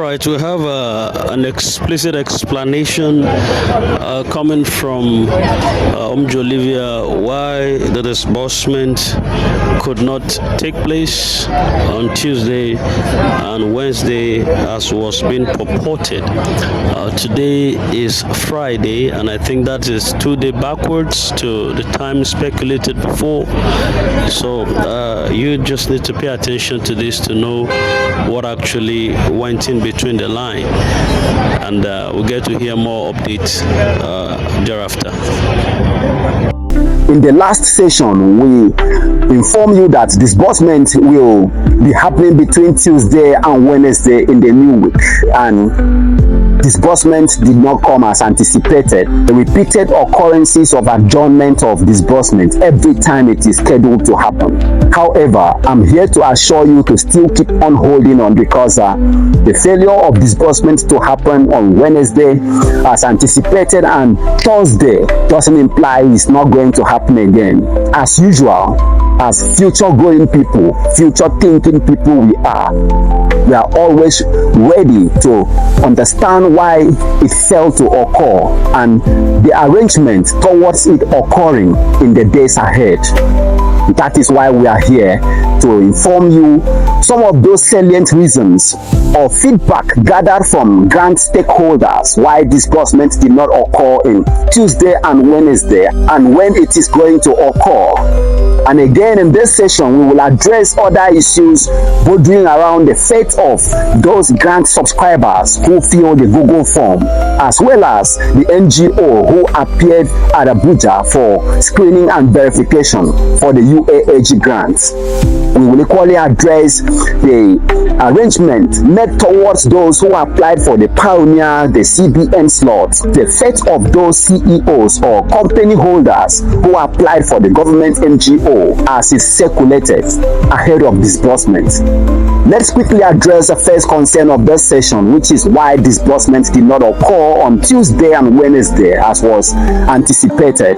right, we have an explicit explanation coming from Olivia why the disbursement could not take place on Tuesday and Wednesday as was being purported. Today is Friday, and I think that is 2 days backwards to the time speculated before. So you just need to pay attention to this to know what actually went in between the line, and we'll get to hear more updates thereafter. In the last session, we informed you that disbursement will be happening between Tuesday and Wednesday in the new week, and disbursement did not come as anticipated. The repeated occurrences of adjournment of disbursement every time it is scheduled to happen. However, I'm here to assure you to still keep on holding on, because the failure of disbursement to happen on Wednesday as anticipated and Thursday doesn't imply it's not going to happen again. As usual, as future going people, future thinking people we are always ready to understand why it failed to occur and the arrangement towards it occurring in the days ahead. That is why we are here to inform you some of those salient reasons or feedback gathered from grant stakeholders why disbursement did not occur in Tuesday and Wednesday, and when it is going to occur. And again, in this session, we will address other issues bordering around the fate of those grant subscribers who fill the Google form, as well as the NGO who appeared at Abuja for screening and verification for the UAAG grants. We will equally address the arrangement made towards those who applied for the Pioneer, the CBN slots, the fate of those CEOs or company holders who applied for the government NGO as is circulated ahead of disbursement. Let's quickly address the first concern of this session, which is why disbursement did not occur on Tuesday and Wednesday as was anticipated.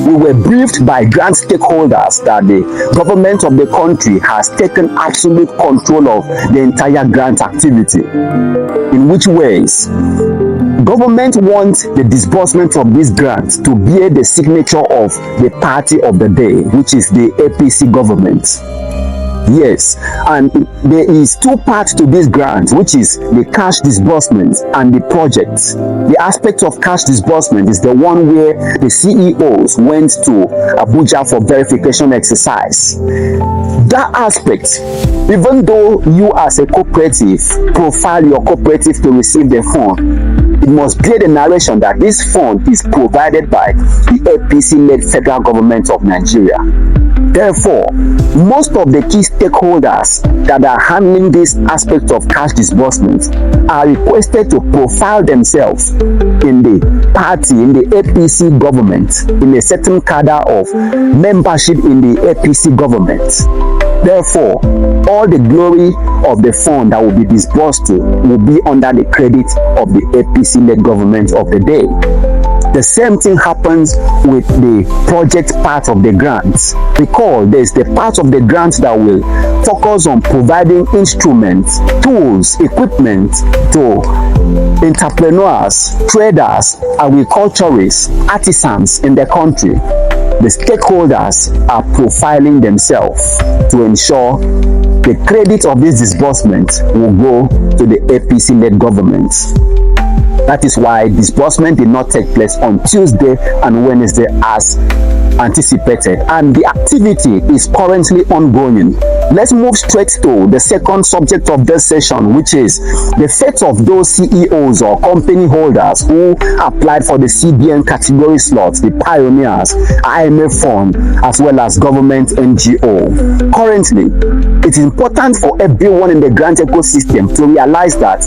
We were briefed by grant stakeholders that the government of the country has taken absolute control of the entire grant activity. In which ways? Government wants the disbursement of these grants to bear the signature of the party of the day, which is the APC government. Yes, and there is 2 parts to this grant, which is the cash disbursement and the projects. The aspect of cash disbursement is the one where the CEOs went to Abuja for verification exercise. That aspect, even though you as a cooperative profile your cooperative to receive the fund, it must bear the narration that this fund is provided by the APC-led federal government of Nigeria. Therefore, most of the key stakeholders that are handling this aspect of cash disbursement are requested to profile themselves in the party, in the APC government, in a certain cadre of membership in the APC government. Therefore, all the glory of the fund that will be disbursed to will be under the credit of the APC-led government of the day. The same thing happens with the project part of the grants, because there's the part of the grants that will focus on providing instruments, tools, equipment to entrepreneurs, traders, agriculturists, artisans in the country. The stakeholders are profiling themselves to ensure the credit of this disbursement will go to the APC-led government. That is why disbursement did not take place on Tuesday and Wednesday as anticipated, and the activity is currently ongoing. Let's move straight to the second subject of this session, which is the fate of those CEOs or company holders who applied for the CBN category slots, the Pioneers, IMF fund, as well as government NGO. Currently, it is important for everyone in the grant ecosystem to realize that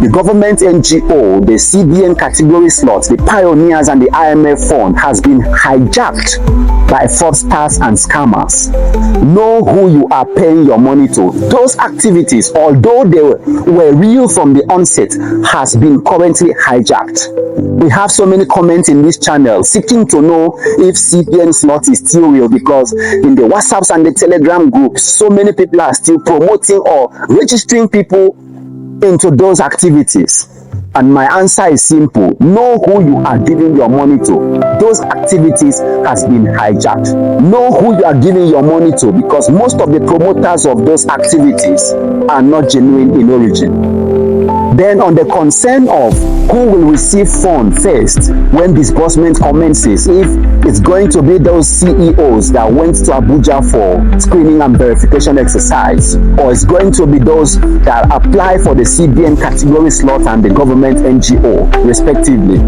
the government NGO, the CBN category slots, the Pioneers, and the IMF fund has been hijacked by fraudsters and scammers. Know who you are paying your money to. Those activities, although they were real from the onset, has been currently hijacked. We have so many comments in this channel seeking to know if CBN slot is still real, because in the WhatsApps and the Telegram groups, so many people are still promoting or registering people into those activities? And my answer is simple: know who you are giving your money to. Those activities has been hijacked. Know who you are giving your money to, because most of the promoters of those activities are not genuine in origin. Then on the concern of who will receive fund first when disbursement commences, if it's going to be those CEOs that went to Abuja for screening and verification exercise, or it's going to be those that apply for the CBN category slot and the government NGO respectively,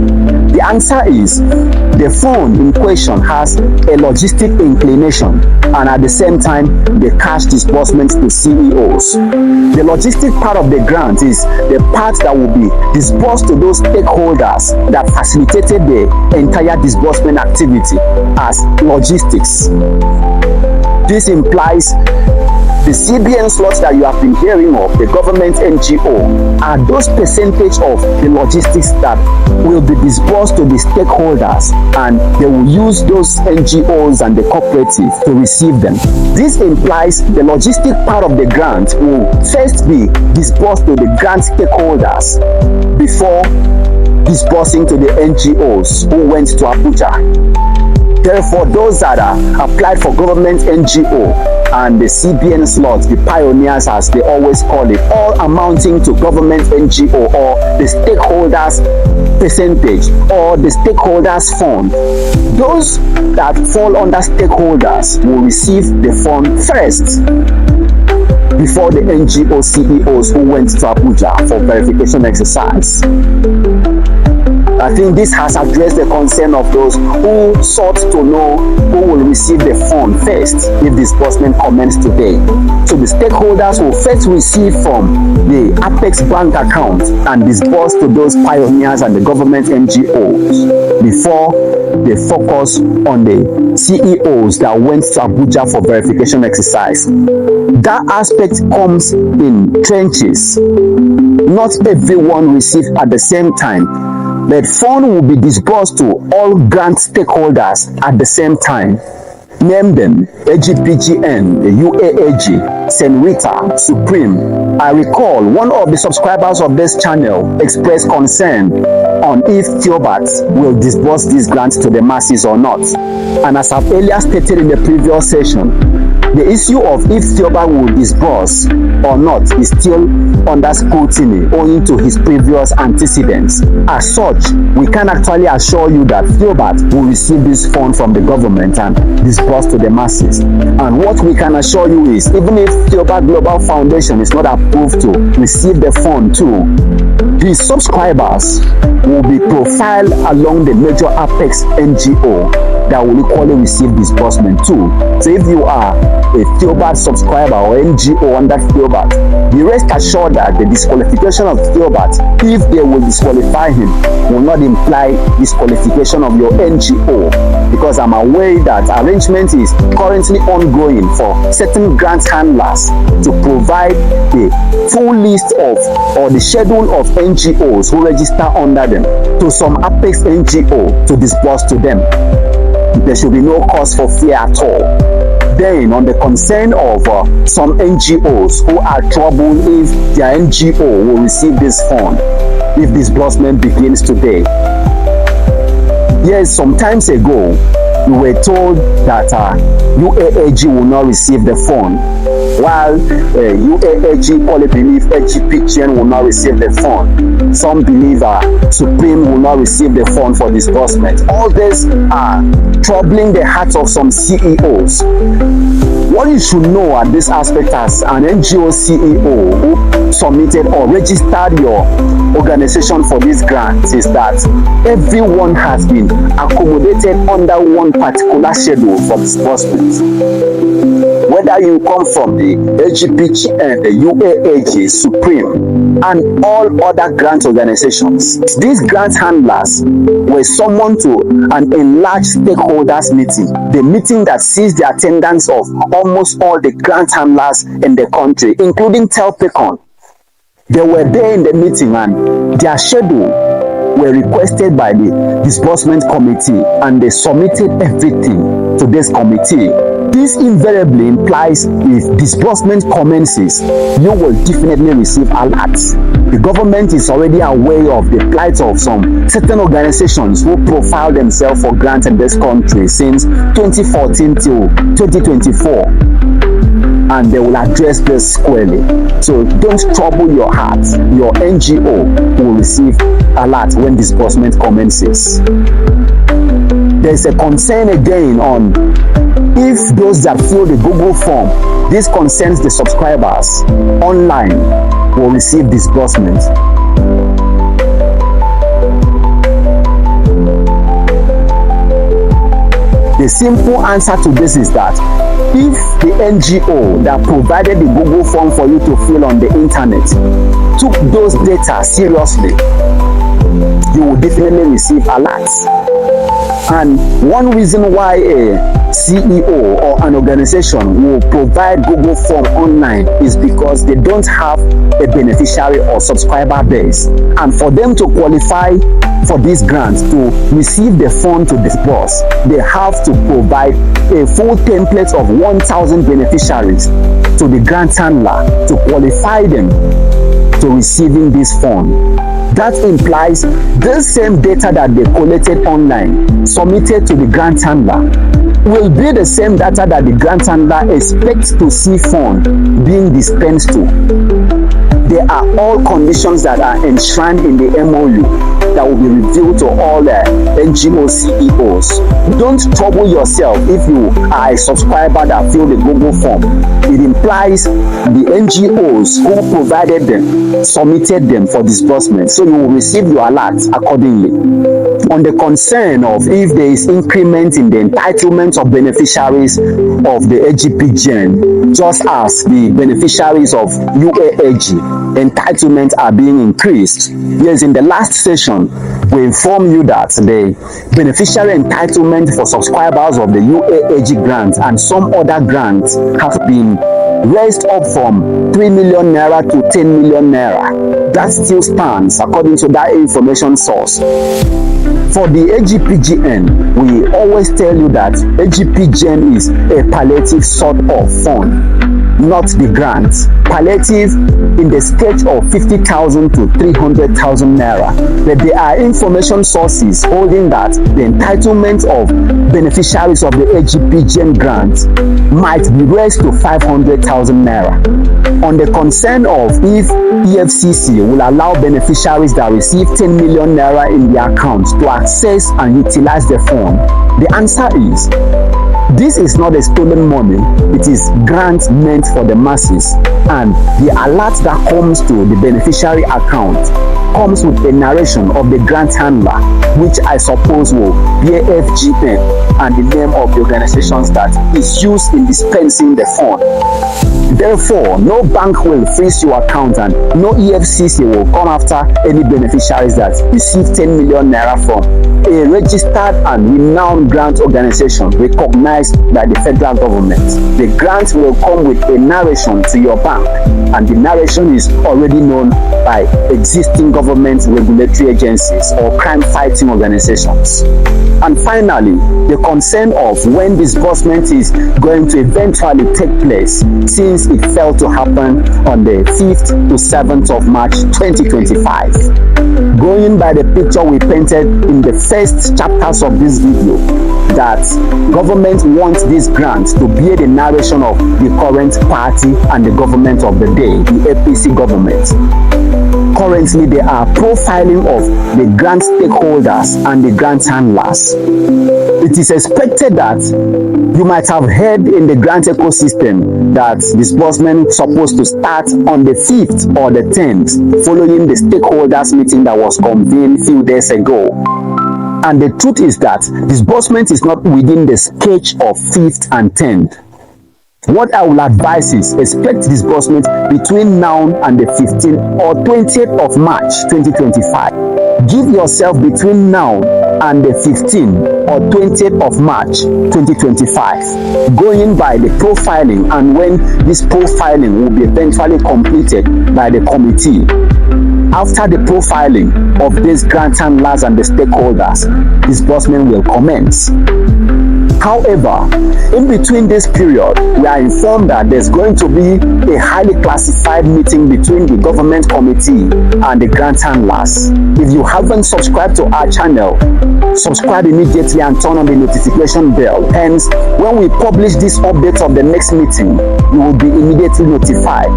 the answer is the fund in question has a logistic inclination and at the same time the cash disbursement to CEOs. The logistic part of the grant is the part that will be disbursed to those stakeholders that facilitated the entire disbursement activity as logistics. This implies the CBN slots that you have been hearing of, the government NGO, are those percentage of the logistics that will be disbursed to the stakeholders, and they will use those NGOs and the cooperative to receive them. This implies the logistic part of the grant will first be disbursed to the grant stakeholders before disbursing to the NGOs who went to Abuja. Therefore, those that are applied for government NGO and the CBN slots, the pioneers as they always call it, all amounting to government NGO or the stakeholders percentage or the stakeholders fund. Those that fall under stakeholders will receive the fund first before the NGO CEOs who went to Abuja for verification exercise. I think this has addressed the concern of those who sought to know who will receive the fund first if disbursement commences today. So the stakeholders will first receive from the Apex bank account and disburse to those pioneers and the government NGOs before they focus on the CEOs that went to Abuja for verification exercise. That aspect comes in trenches. Not everyone receives at the same time. But fund will be disbursed to all grant stakeholders at the same time. Name them: AGPGN, the UAAG, St. Rita, Supreme. I recall one of the subscribers of this channel expressed concern on if Theobat will disburse these grants to the masses or not. And as I've earlier stated in the previous session, the issue of if Theobat will disburse or not is still under scrutiny owing to his previous antecedents. As such, we can actually assure you that Theobat will receive this fund from the government and disburse to the masses. And what we can assure you is, even if Theobat Global Foundation is not approved to receive the fund too, his subscribers will be profiled along the major Apex NGO that will equally receive disbursement too. So if you are a Theobat subscriber or NGO under Theobat, be rest assured that the disqualification of Theobat, if they will disqualify him, will not imply disqualification of your NGO, because I'm aware that arrangement is currently ongoing for certain grant handlers to provide the full list of or the schedule of NGOs who register under them to some Apex NGO to disburse to them. There should be no cause for fear at all. Then, on the concern of some NGOs who are troubled if their NGO will receive this fund if disbursement begins today. Yes, some times ago, we were told that UAAG will not receive the fund, while UAAG only believe AGPGN will not receive the fund. Some believe Supreme will not receive the fund for disbursement. All this are troubling the hearts of some CEOs. What you should know at this aspect as an NGO CEO who submitted or registered your organization for this grant is that everyone has been accommodated under one particular schedule for disbursement. Whether you come from the AGPGN, the UAAG, Supreme, and all other grant organizations, these grant handlers were summoned to an enlarged stakeholders meeting, the meeting that sees the attendance of almost all the grant handlers in the country, including Telpecon. They were there in the meeting and their schedule were requested by the disbursement committee, and they submitted everything to this committee. This invariably implies if disbursement commences, you will definitely receive alerts. The government is already aware of the plight of some certain organizations who profile themselves for grants in this country since 2014 till 2024. And they will address this squarely. So don't trouble your heart. Your NGO will receive alert when disbursement commences. There's a concern again on if those that fill the Google form, this concerns the subscribers online, will receive disbursement. The simple answer to this is that if the NGO that provided the Google form for you to fill on the internet took those data seriously, you will definitely receive alerts. And one reason why a CEO or an organization will provide Google form online is because they don't have a beneficiary or subscriber base. And for them to qualify for this grant to receive the fund to disburse, they have to provide a full template of 1,000 beneficiaries to the grant handler to qualify them to receiving this fund. That implies the same data that they collected online, submitted to the grant handler, will be the same data that the grant handler expects to see fund being dispensed to. There are all conditions that are enshrined in the MOU that will be revealed to all NGO CEOs. Don't trouble yourself if you are a subscriber that fill the Google form. It implies the NGOs who provided them submitted them for disbursement, so you will receive your alerts accordingly. On the concern of if there is increment in the entitlements of beneficiaries of the AGP just as the beneficiaries of UAAG entitlements are being increased. Yes, in the last session, we informed you that the beneficiary entitlement for subscribers of the UAAG grant and some other grants have been raised up from 3 million naira to 10 million naira. That still stands according to that information source. For the AGPGN, we always tell you that AGPGN is a palliative sort of fund, not the grant. Palliative in the sketch of 50,000 to 300,000 naira. But there are information sources holding that the entitlement of beneficiaries of the AGPGN grant might be raised to 500,000 naira. On the concern of if EFCC will allow beneficiaries that receive 10 million naira in their accounts to access and utilize the fund, the answer is this is not a stolen money. It is grants meant for the masses, and the alert that comes to the beneficiary account comes with a narration of the grant handler, which I suppose will be a FGN and the name of the organizations that is used in dispensing the fund. Therefore, no bank will freeze your account and no EFCC will come after any beneficiaries that receive 10 million naira from a registered and renowned grant organization recognized by the federal government. The grant will come with a narration to your bank, and the narration is already known by existing government regulatory agencies or crime-fighting organizations. And finally, the concern of when disbursement is going to eventually take place, since it failed to happen on the 5th to 7th of March 2025. Going by the picture we painted in the first chapters of this video, that government wants this grant to be the narration of the current party and the government of the day, the APC government. Currently, they are profiling of the grant stakeholders and the grant handlers. It is expected that you might have heard in the grant ecosystem that disbursement is supposed to start on the 5th or the 10th, following the stakeholders meeting that was convened a few days ago. And the truth is that disbursement is not within the sketch of 5th and 10th. What I will advise is expect disbursement between now and the 15th or 20th of March 2025. Give yourself between now and the 15th or 20th of March 2025, going by the profiling and when this profiling will be eventually completed by the committee. After the profiling of these grant handlers and the stakeholders, disbursement will commence. However, in between this period, we are informed that there's going to be a highly classified meeting between the government committee and the grant handlers. If you haven't subscribed to our channel, subscribe immediately and turn on the notification bell. Hence, when we publish this update of the next meeting, you will be immediately notified.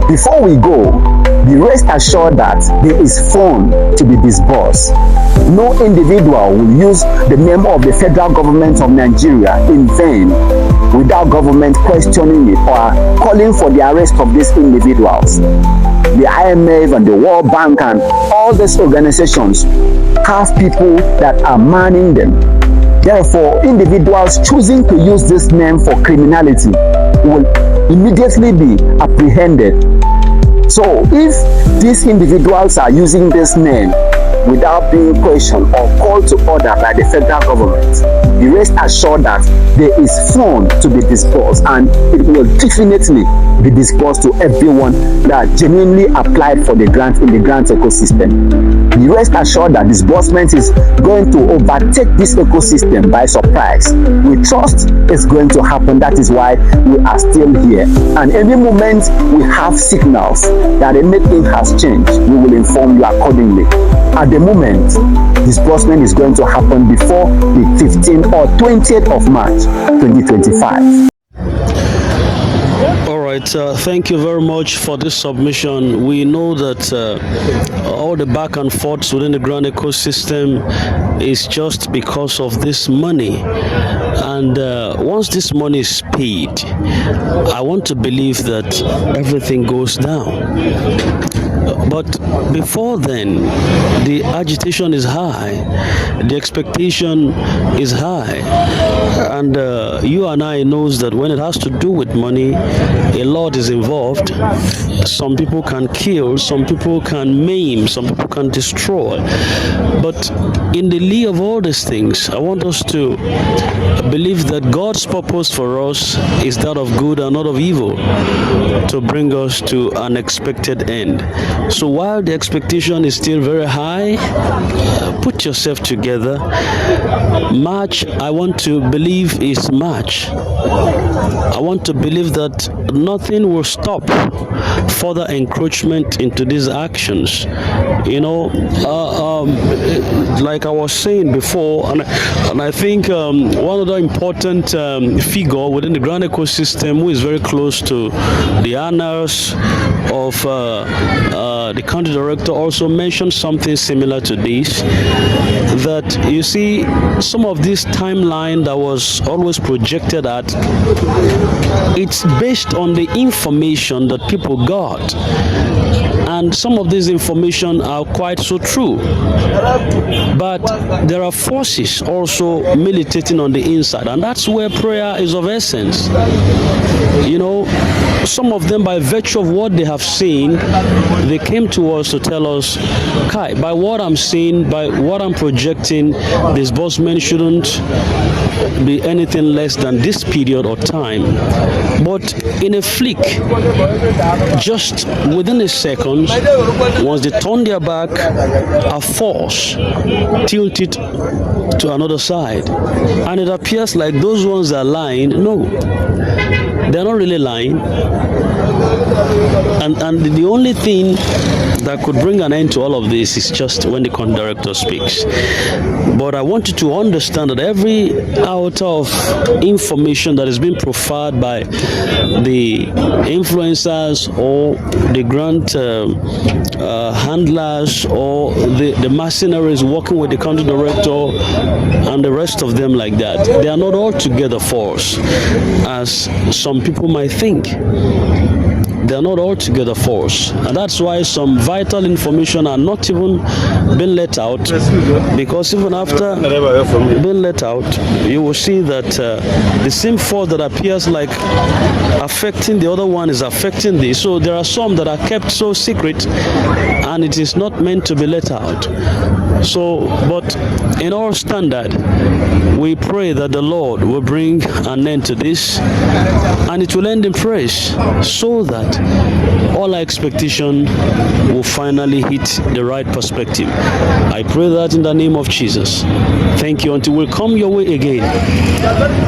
Before we go, be rest assured that there is fund to be disbursed. No individual will use the name of the federal government of Nigeria in vain without government questioning it or calling for the arrest of these individuals. The IMF and the World Bank and all these organizations have people that are manning them. Therefore, individuals choosing to use this name for criminality will immediately be apprehended. So if these individuals are using this name without being questioned or called to order by the federal government, be rest assured that there is fund to be disbursed, and it will definitely be disbursed to everyone that genuinely applied for the grant in the grant ecosystem. Be rest assured that disbursement is going to overtake this ecosystem by surprise. We trust it's going to happen. That is why we are still here. And any moment we have signals that anything has changed, we will inform you accordingly. At the moment, disbursement is going to happen before the 15th or 20th of March 2025. All right, thank you very much for this submission. We know that all the back and forths within the grant ecosystem is just because of this money. And once this money is paid, I want to believe that everything goes down. But before then, the agitation is high, the expectation is high, and you and I knows that when it has to do with money, a lot is involved. Some people can kill, some people can maim, some people can destroy. But in the lee of all these things, I want us to believe that God's purpose for us is that of good and not of evil, to bring us to an expected end. So while the expectation is still very high, put yourself together. March, I want to believe, is March. I want to believe that nothing will stop further encroachment into these actions. You know, like I was saying before, and I think one other important figure within the grant ecosystem who is very close to the annals of the country director also mentioned something similar to this, that you see some of this timeline that was always projected at, it's based on the information that people got, and some of this information are quite so true, but there are forces also militating on the inside, and that's where prayer is of essence. You know, some of them, by virtue of what they have seen, they came to us to tell us, Kai, by what I'm seeing, by what I'm projecting, disbursement shouldn't be anything less than this period or time. But in a flick, just within a second, once they turn their back, a force tilted to another side, and it appears like those ones are lying. No, they're not really lying. And the only thing that could bring an end to all of this is just when the country director speaks. But I want you to understand that every iota of information that is being proffered by the influencers or the grant handlers or the mercenaries working with the country director and the rest of them like that, they are not all together false, as some people might think. They're not altogether false, and that's why some vital information are not even being let out, because even after being let out, you will see that the same force that appears like affecting the other one is affecting this. So there are some that are kept so secret, and it is not meant to be let out. So, but in our standard, we pray that the Lord will bring an end to this, and it will end in praise, so that all our expectation will finally hit the right perspective. I pray that in the name of Jesus. Thank you until we come your way again.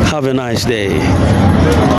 Have a nice day.